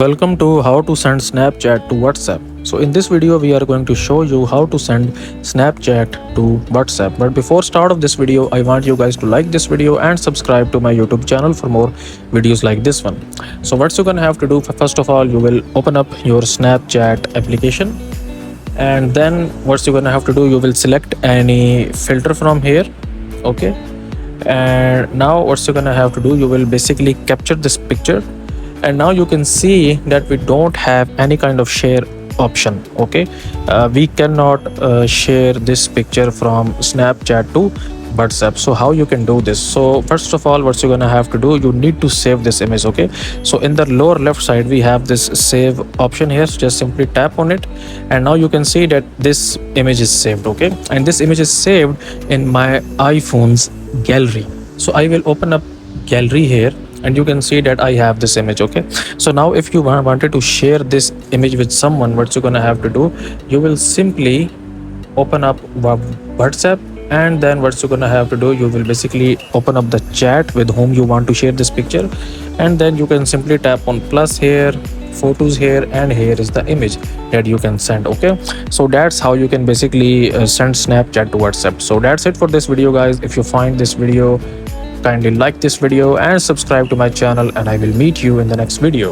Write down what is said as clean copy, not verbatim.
Welcome to how to send Snapchat to WhatsApp. So in this video we are going to show you how to send Snapchat to WhatsApp. But before start of this video, I want you guys to like this video and subscribe to my YouTube channel for more videos like this one. So what you're gonna have to do, first of all, you will open up your Snapchat application, and then what you're gonna have to do, you will select any filter from here. Okay, and now what you're gonna have to do, you will basically capture this picture, and now you can see that we don't have any kind of share option. Okay, we cannot share this picture from Snapchat to WhatsApp. So how you can do this? So first of all, what you're gonna have to do, you need to save this image. Okay, so in the lower left side we have this save option here, so just simply tap on it, and now you can see that this image is saved. Okay, and this image is saved in my iPhone's gallery. So I will open up gallery here, and you can see that I have this image. Okay, so now if you wanted to share this image with someone, what you're gonna have to do, you will simply open up WhatsApp, and then what you're gonna have to do, you will basically open up the chat with whom you want to share this picture, and then you can simply tap on plus here, photos here, and here is the image that you can send. Okay, so that's how you can basically send Snapchat to WhatsApp. So that's it for this video, guys. If you find this video, kindly like this video and subscribe to my channel, and I will meet you in the next video.